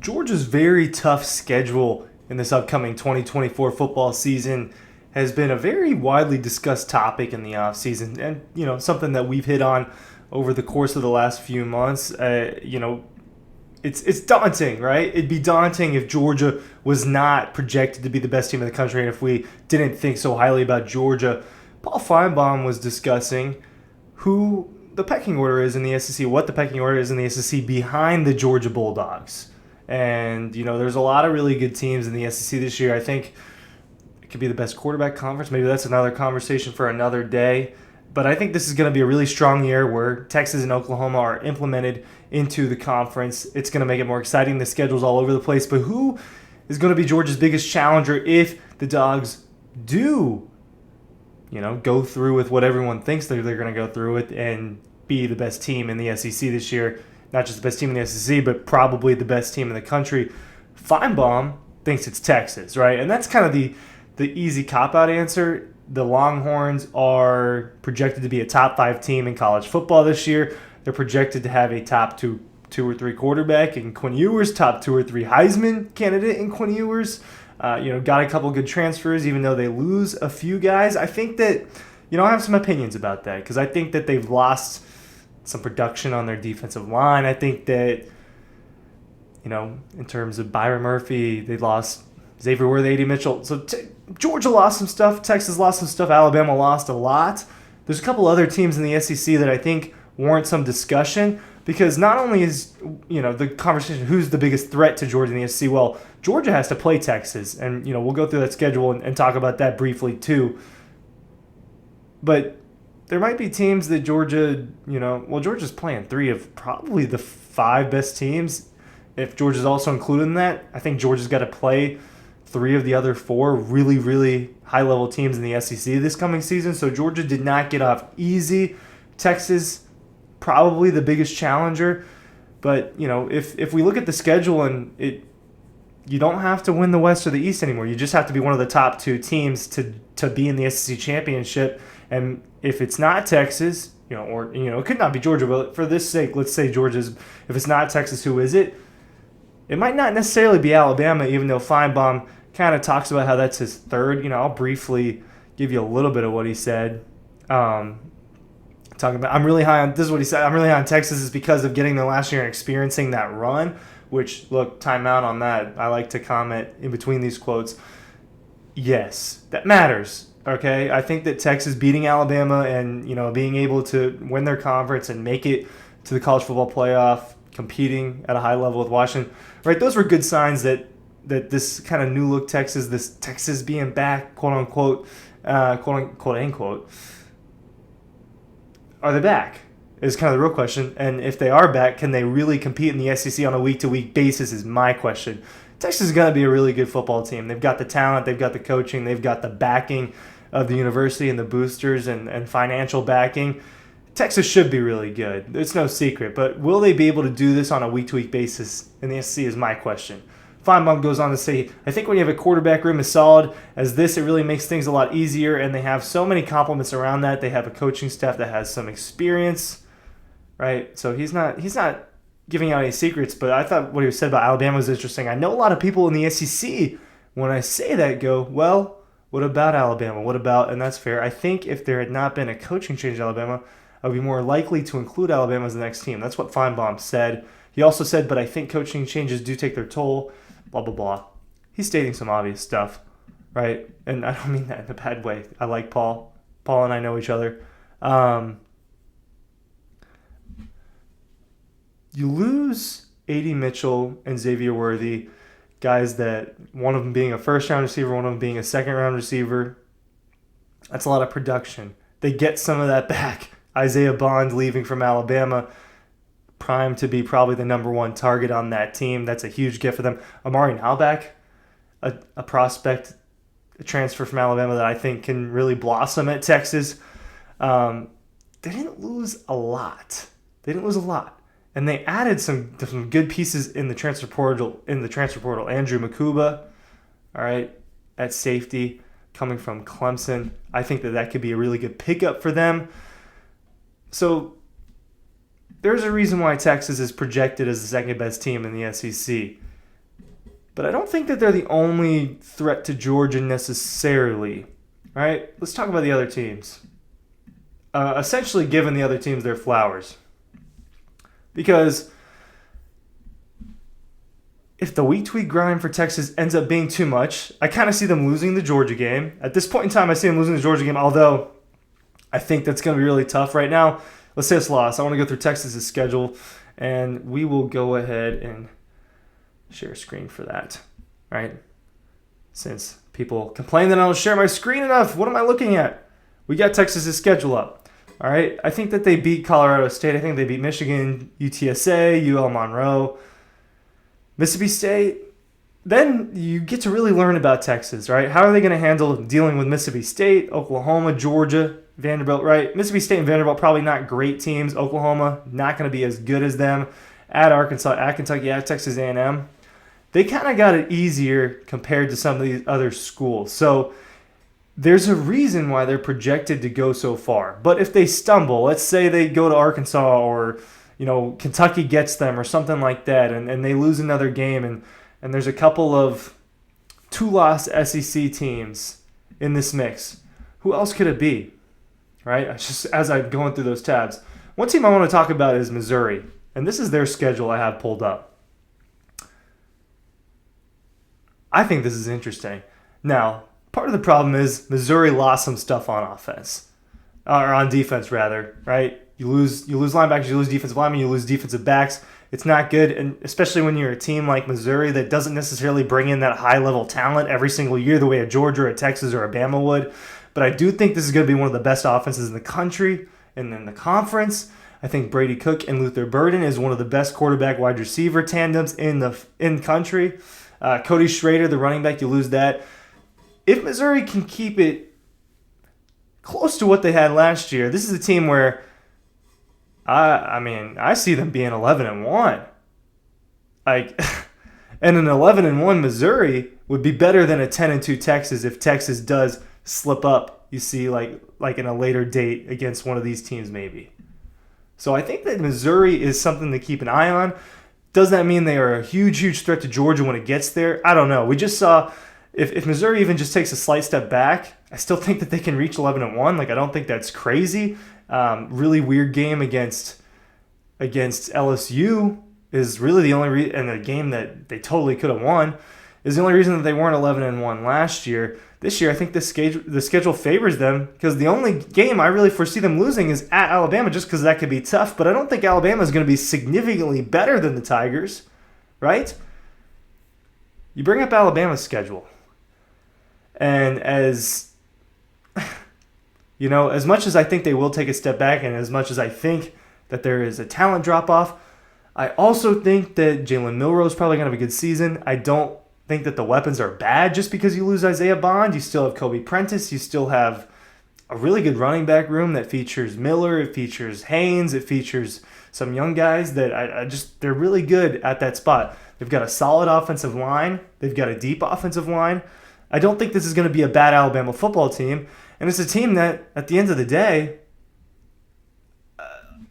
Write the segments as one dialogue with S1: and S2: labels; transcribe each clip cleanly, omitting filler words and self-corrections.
S1: Georgia's very tough schedule in this upcoming 2024 football season has been a very widely discussed topic in the offseason, and something that we've hit on over the course of the last few months. It's daunting, right? It'd be daunting if Georgia was not projected to be the best team in the country, and if we didn't think so highly about Georgia. Paul Finebaum was discussing who the pecking order is in the SEC, what the pecking order is in the SEC behind the Georgia Bulldogs. And, there's a lot of really good teams in the SEC this year. I think it could be the best quarterback conference. Maybe that's another conversation for another day. But I think this is going to be a really strong year where Texas and Oklahoma are implemented into the conference. It's going to make it more exciting. The schedule's all over the place. But who is going to be Georgia's biggest challenger if the Dogs do, go through with what everyone thinks they're going to go through with and be the best team in the SEC this year? Not just the best team in the SEC, but probably the best team in the country. Finebaum thinks it's Texas, right? And that's kind of the easy cop-out answer. The Longhorns are projected to be a top 5 team in college football this year. They're projected to have a top two or three quarterback in Quinn Ewers, top 2 or 3 Heisman candidate in Quinn Ewers. Got a couple good transfers, even though they lose a few guys. I think that, I have some opinions about that because I think that they've lost some production on their defensive line. I think that, in terms of Byron Murphy, they lost Xavier Worthy, A.D. Mitchell. So Georgia lost some stuff. Texas lost some stuff. Alabama lost a lot. There's a couple other teams in the SEC that I think warrant some discussion because not only is, the conversation, who's the biggest threat to Georgia in the SEC? Well, Georgia has to play Texas. And, we'll go through that schedule and talk about that briefly too. But there might be teams that Georgia, Georgia's playing 3 of probably the 5 best teams. If Georgia's also included in that, I think Georgia's got to play 3 of the other 4 really, really high-level teams in the SEC this coming season. So Georgia did not get off easy. Texas, probably the biggest challenger. But, if we look at the schedule and you don't have to win the West or the East anymore. You just have to be one of the top 2 teams to be in the SEC championship. And if it's not Texas, it could not be Georgia, but for this sake, let's say Georgia's. If it's not Texas, who is it? It might not necessarily be Alabama, even though Finebaum kind of talks about how that's his 3rd. I'll briefly give you a little bit of what he said. Talking about, I'm really high on, this is what he said, I'm really high on Texas is because of getting there last year and experiencing that run, which, look, time out on that. I like to comment in between these quotes. Yes, that matters. Okay, I think that Texas beating Alabama and being able to win their conference and make it to the college football playoff, competing at a high level with Washington, right? Those were good signs that this kind of new look Texas, this Texas being back, quote unquote, quote unquote, are they back? Is kind of the real question. And if they are back, can they really compete in the SEC on a week to week basis? Is my question. Texas is going to be a really good football team. They've got the talent, they've got the coaching, they've got the backing of the university and the boosters and financial backing. Texas should be really good. It's no secret. But will they be able to do this on a week-to-week basis in the SEC is my question. Finebaum goes on to say, I think when you have a quarterback room as solid as this, it really makes things a lot easier, and they have so many compliments around that. They have a coaching staff that has some experience, right? So he's not giving out any secrets, but I thought what he said about Alabama was interesting. I know a lot of people in the SEC, when I say that, go, well, what about Alabama? What about, and that's fair. I think if there had not been a coaching change in Alabama, I would be more likely to include Alabama as the next team. That's what Finebaum said. He also said, but I think coaching changes do take their toll, blah, blah, blah. He's stating some obvious stuff, right? And I don't mean that in a bad way. I like Paul. Paul and I know each other. You lose A.D. Mitchell and Xavier Worthy, guys that one of them being a first-round receiver, one of them being a second-round receiver. That's a lot of production. They get some of that back. Isaiah Bond leaving from Alabama, primed to be probably the number 1 target on that team. That's a huge gift for them. Amari Nalback, a prospect, a transfer from Alabama that I think can really blossom at Texas. They didn't lose a lot. And they added some good pieces in the transfer portal. Andrew Makuba, all right, at safety, coming from Clemson. I think that could be a really good pickup for them. So there's a reason why Texas is projected as the second best team in the SEC. But I don't think that they're the only threat to Georgia necessarily. All right, let's talk about the other teams. Essentially giving the other teams their flowers. Because if the week-to-week grind for Texas ends up being too much, I kind of see them losing the Georgia game. At this point in time, I see them losing the Georgia game, although I think that's going to be really tough right now. Let's say it's lost. I want to go through Texas's schedule, and we will go ahead and share a screen for that, right? Since people complain that I don't share my screen enough, what am I looking at? We got Texas's schedule up, all right? I think that they beat Colorado State. I think they beat Michigan, UTSA, UL Monroe, Mississippi State. Then you get to really learn about Texas, right? How are they going to handle dealing with Mississippi State, Oklahoma, Georgia, Vanderbilt, right? Mississippi State and Vanderbilt probably not great teams. Oklahoma not going to be as good as them. At Arkansas, at Kentucky, at Texas A&M. They kind of got it easier compared to some of these other schools. So there's a reason why they're projected to go so far. But if they stumble, let's say they go to Arkansas or Kentucky gets them or something like that, and they lose another game, and there's a couple of 2-loss SEC teams in this mix. Who else could it be? Right? Just as I'm going through those tabs. One team I want to talk about is Missouri, and this is their schedule I have pulled up. I think this is interesting. Now, part of the problem is Missouri lost some stuff on offense, or on defense rather, right? You lose linebackers, you lose defensive linemen, you lose defensive backs. It's not good, and especially when you're a team like Missouri that doesn't necessarily bring in that high-level talent every single year the way a Georgia or a Texas or a Bama would. But I do think this is going to be one of the best offenses in the country and in the conference. I think Brady Cook and Luther Burden is one of the best quarterback-wide receiver tandems in the country. Cody Schrader, the running back, you lose that. If Missouri can keep it close to what they had last year, this is a team where I see them being 11-1. And an 11-1 Missouri would be better than a 10-2 Texas if Texas does slip up. You see, like in a later date against one of these teams, maybe. So I think that Missouri is something to keep an eye on. Does that mean they are a huge threat to Georgia when it gets there? I don't know. We just saw if Missouri even just takes a slight step back, I still think that they can reach 11-1. I don't think that's crazy. Really weird game against LSU is really the only and a game that they totally could have won is the only reason that they weren't 11-1 last year. This year, I think the schedule favors them because the only game I really foresee them losing is at Alabama just because that could be tough. But I don't think Alabama is going to be significantly better than the Tigers, right? You bring up Alabama's schedule. And as much as I think they will take a step back and as much as I think that there is a talent drop-off, I also think that Jalen Milroe is probably going to have a good season. I don't think that the weapons are bad just because you lose Isaiah Bond. You still have Kobe Prentice. You still have a really good running back room that features Miller. It features Haynes. It features some young guys that they're really good at that spot. They've got a solid offensive line. They've got a deep offensive line. I don't think this is going to be a bad Alabama football team. And it's a team that, at the end of the day,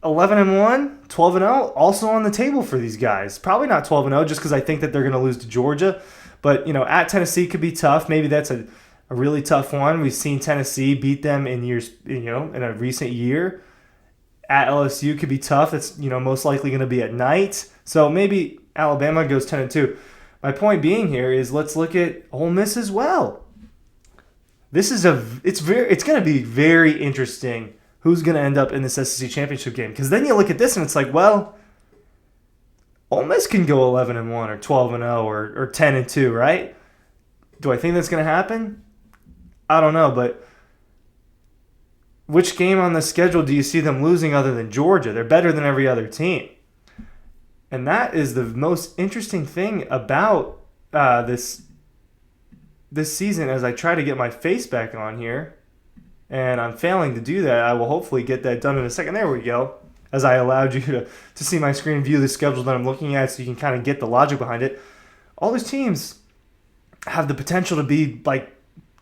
S1: 11-1, 12-0, also on the table for these guys. Probably not 12-0 just because I think that they're going to lose to Georgia. But, at Tennessee could be tough. Maybe that's a really tough one. We've seen Tennessee beat them in years, in a recent year. At LSU could be tough. It's, most likely going to be at night. So maybe Alabama goes 10-2. My point being here is let's look at Ole Miss as well. It's going to be very interesting who's going to end up in this SEC championship game. Because then you look at this and it's like, well, Ole Miss can go 11-1 or 12-0 or 10-2, right? Do I think that's going to happen? I don't know, but which game on the schedule do you see them losing other than Georgia? They're better than every other team. And that is the most interesting thing about this season as I try to get my face back on here. And I'm failing to do that. I will hopefully get that done in a second. There we go. As I allowed you to see my screen, view the schedule that I'm looking at so you can kind of get the logic behind it. All these teams have the potential to be like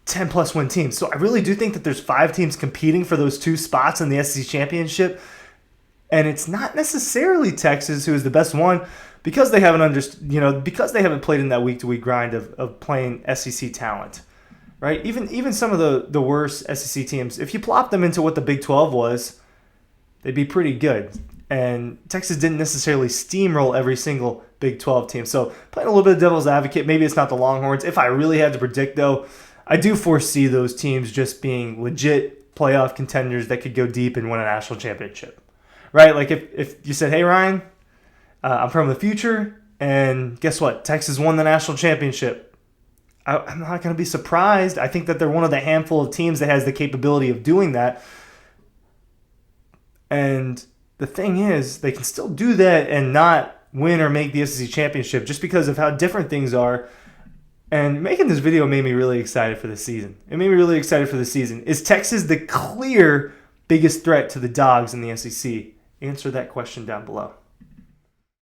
S1: 10-plus win teams. So I really do think that there's 5 teams competing for those 2 spots in the SEC championship. And it's not necessarily Texas who is the best one, because they haven't because they haven't played in that week-to-week grind of playing SEC talent, right? Even some of the worst SEC teams, if you plop them into what the Big 12 was, they'd be pretty good. And Texas didn't necessarily steamroll every single Big 12 team. So playing a little bit of devil's advocate, maybe it's not the Longhorns. If I really had to predict, though, I do foresee those teams just being legit playoff contenders that could go deep and win a national championship, right? Like if you said, hey, Ryan, I'm from the future, and guess what? Texas won the national championship. I'm not going to be surprised. I think that they're one of the handful of teams that has the capability of doing that. And the thing is, they can still do that and not win or make the SEC championship just because of how different things are. And making this video made me really excited for the season. It made me really excited for the season. Is Texas the clear biggest threat to the Dogs in the SEC? Answer that question down below.